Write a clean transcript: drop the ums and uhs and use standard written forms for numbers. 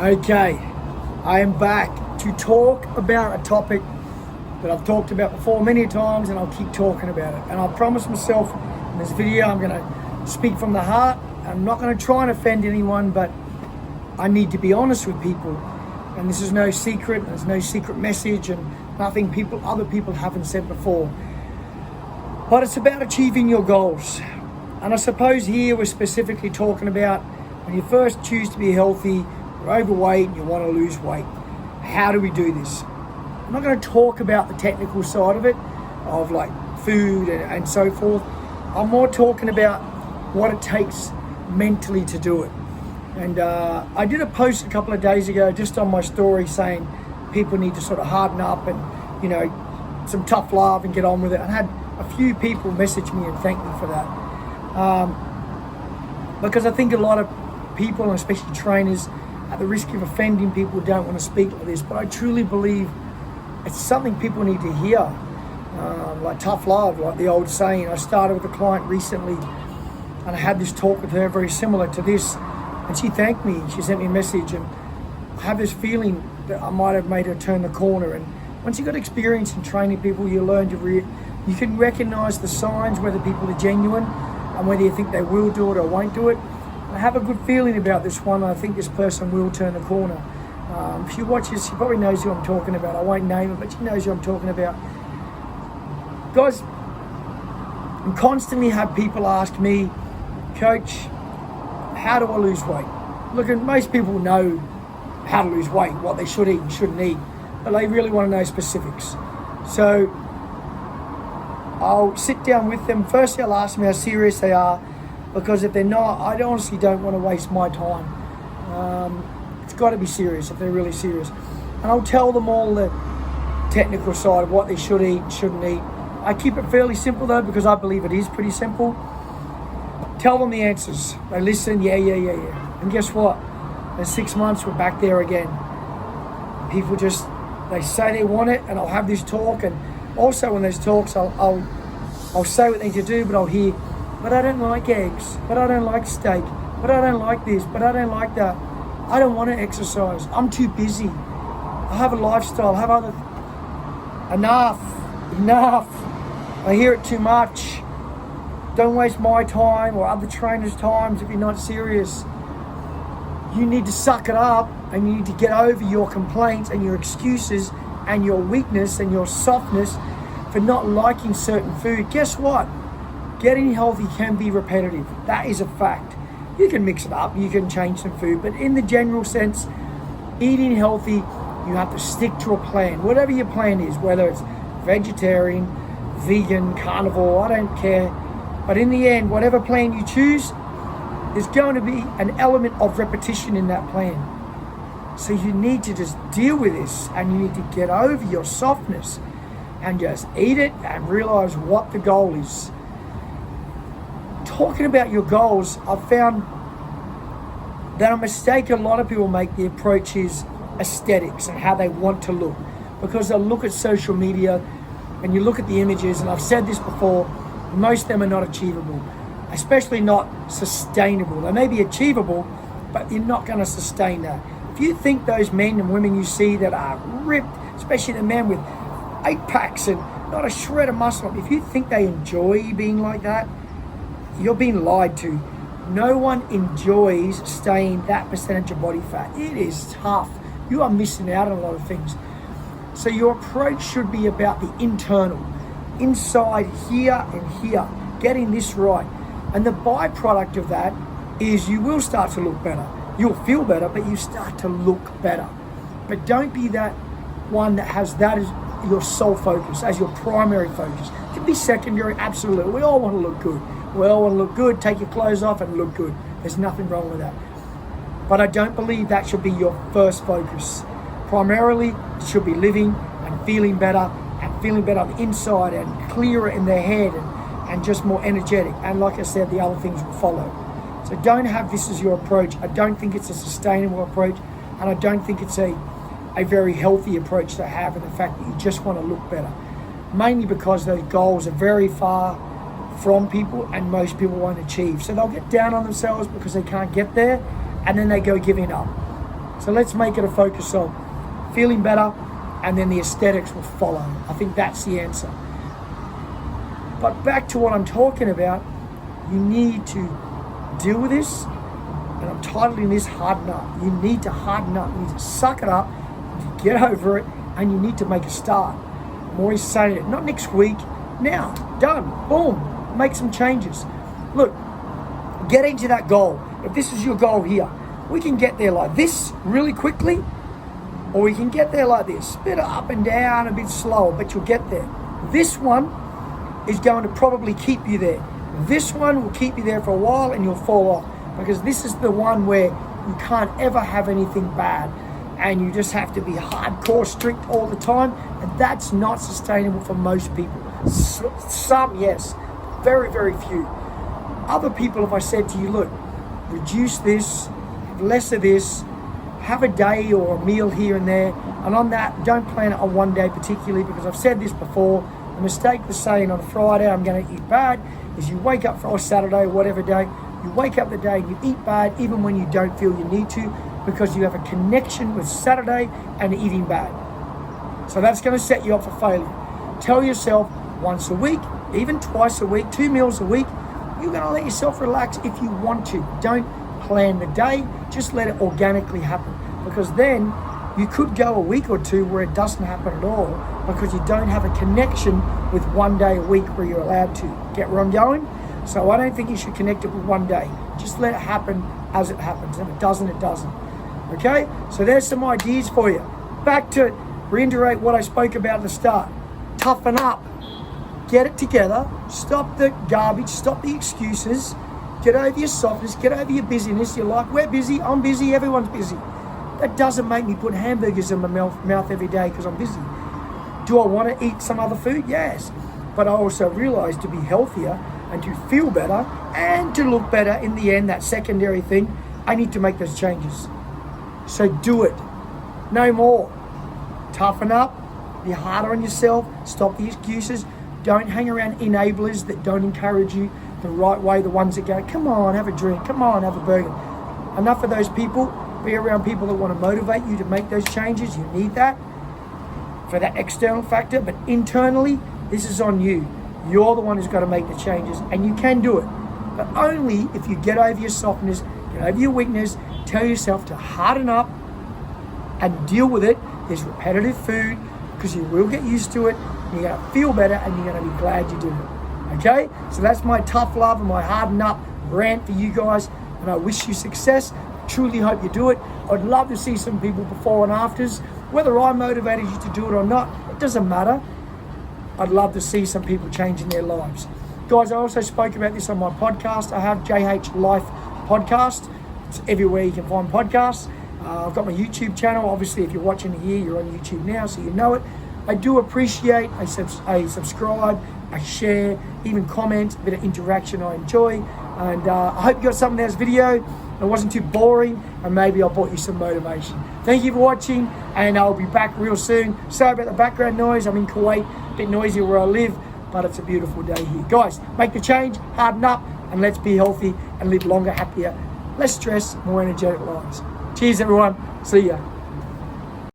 Okay, I am back to talk about a topic that I've talked about before many times, and I'll keep talking about it. And I promised myself in this video I'm going to speak from the heart. I'm not going to try and offend anyone, but I need to be honest with people. And this is no secret, there's no secret message and nothing other people haven't said before. But it's about achieving your goals. And I suppose here we're specifically talking about when you first choose to be healthy, you're overweight and you want to lose weight. How do we do this? I'm not going to talk about the technical side of it, of like food and so forth. I'm more talking about what it takes mentally to do it. And I did a post a couple of days ago just on my story saying people need to sort of harden up and, you know, some tough love and get on with it. And I had a few people message me and thank me for that. Because I think a lot of people, and especially trainers, at the risk of offending people, don't want to speak like this, but I truly believe it's something people need to hear. Like tough love, like the old saying. I started with a client recently and I had this talk with her very similar to this, and she thanked me. She sent me a message, and I have this feeling that I might have made her turn the corner. And once you got experience in training people, you learn to you can recognize the signs, whether people are genuine and whether you think they will do it or won't do it. I have a good feeling about this one. I think this person will turn the corner. If she watches, she probably knows who I'm talking about. I won't name her, but she knows who I'm talking about. Guys, I constantly have people ask me, Coach, how do I lose weight? Look, most people know how to lose weight, what they should eat and shouldn't eat, but they really want to know specifics. So I'll sit down with them. Firstly, I'll ask them how serious they are, because if they're not, I honestly don't want to waste my time. It's got to be serious if they're really serious. And I'll tell them all the technical side of what they should eat and shouldn't eat. I keep it fairly simple though, because I believe it is pretty simple. Tell them the answers. They listen, yeah. And guess what? In 6 months, we're back there again. People just, they say they want it, and I'll have this talk. And also in those talks, I'll say what they need to do, but I'll hear, but I don't like eggs, but I don't like steak, but I don't like this, but I don't like that. I don't want to exercise. I'm too busy. I have a lifestyle. I have other... Enough. I hear it too much. Don't waste my time or other trainers' times if you're not serious. You need to suck it up, and you need to get over your complaints and your excuses and your weakness and your softness for not liking certain food. Guess what? Getting healthy can be repetitive. That is a fact. You can mix it up, you can change some food, but in the general sense, eating healthy, you have to stick to a plan. Whatever your plan is, whether it's vegetarian, vegan, carnivore, I don't care. But in the end, whatever plan you choose, there's going to be an element of repetition in that plan. So you need to just deal with this, and you need to get over your softness and just eat it and realize what the goal is. Talking about your goals, I've found that a mistake a lot of people make, the approach is aesthetics and how they want to look. Because they'll look at social media and you look at the images, and I've said this before, most of them are not achievable, especially not sustainable. They may be achievable, but you're not going to sustain that. If you think those men and women you see that are ripped, especially the men with 8 packs and not a shred of muscle, if you think they enjoy being like that, you're being lied to. No one enjoys staying that percentage of body fat. It is tough. You are missing out on a lot of things. So your approach should be about the internal, inside here and here, getting this right. And the byproduct of that is you will start to look better. You'll feel better, but you start to look better. But don't be that one that has that as your sole focus, as your primary focus. It can be secondary, absolutely. We all want to look good. We all want to look good, take your clothes off and look good. There's nothing wrong with that. But I don't believe that should be your first focus. Primarily, it should be living and feeling better on the inside and clearer in their head and just more energetic. And like I said, the other things will follow. So don't have this as your approach. I don't think it's a sustainable approach, and I don't think it's a very healthy approach to have, in the fact that you just want to look better. Mainly because those goals are very far from people and most people won't achieve. So they'll get down on themselves because they can't get there, and then they go giving up. So let's make it a focus of feeling better, and then the aesthetics will follow. I think that's the answer. But back to what I'm talking about, you need to deal with this, and I'm titling this Harden Up. You need to harden up. You need to suck it up, get over it, and you need to make a start. I'm always saying it, not next week, now, done, boom, make some changes. Look, get into that goal. If this is your goal here, we can get there like this really quickly, or we can get there like this, a bit up and down, a bit slower, but you'll get there. This one is going to probably keep you there. This one will keep you there for a while and you'll fall off, because this is the one where you can't ever have anything bad and you just have to be hardcore strict all the time, and that's not sustainable for most people. Some, yes, very, very few. Other people, if I said to you, look, reduce this, have less of this, have a day or a meal here and there, and on that, don't plan it on one day particularly, because I've said this before, the mistake was saying on a Friday I'm going to eat bad is you wake up for or Saturday, whatever day, you wake up the day and you eat bad even when you don't feel you need to, because you have a connection with Saturday and eating bad. So that's going to set you up for failure. Tell yourself once a week, even twice a week, 2 meals a week, you're going to let yourself relax if you want to. Don't plan the day, just let it organically happen, because then you could go a week or two where it doesn't happen at all because you don't have a connection with 1 day a week where you're allowed to. Get where I'm going? So I don't think you should connect it with 1 day. Just let it happen as it happens. If it doesn't, it doesn't. Okay? So there's some ideas for you. Back to reiterate what I spoke about at the start. Toughen up. Get it together. Stop the garbage. Stop the excuses. Get over your softness. Get over your busyness. You're like, we're busy. I'm busy. Everyone's busy. That doesn't make me put hamburgers in my mouth every day because I'm busy. Do I want to eat some other food? Yes. But I also realize to be healthier and to feel better and to look better in the end, that secondary thing, I need to make those changes. So do it. No more. Toughen up. Be harder on yourself. Stop the excuses. Don't hang around enablers that don't encourage you the right way, the ones that go, come on, have a drink. Come on, have a burger. Enough of those people. Be around people that want to motivate you to make those changes. You need that for that external factor, but internally, this is on you. You're the one who's got to make the changes, and you can do it. But only if you get over your softness, get over your weakness, tell yourself to harden up and deal with it. There's repetitive food, because you will get used to it, and you're going to feel better, and you're going to be glad you did it. Okay? So that's my tough love and my harden up rant for you guys, and I wish you success. Truly hope you do it. I'd love to see some people before and afters. Whether I motivated you to do it or not, it doesn't matter. I'd love to see some people changing their lives. Guys, I also spoke about this on my podcast. I have JH Life Podcast. It's everywhere you can find podcasts. I've got my YouTube channel. Obviously, if you're watching here, you're on YouTube now, so you know it. I do appreciate a subscribe, a share, even comment, a bit of interaction I enjoy. And I hope you got something out of this video. It wasn't too boring, and maybe I brought you some motivation. Thank you for watching, and I'll be back real soon. Sorry about the background noise. I'm in Kuwait, a bit noisy where I live, but it's a beautiful day here. Guys, make the change, harden up, and let's be healthy and live longer, happier, less stress, more energetic lives. Cheers, everyone. See ya.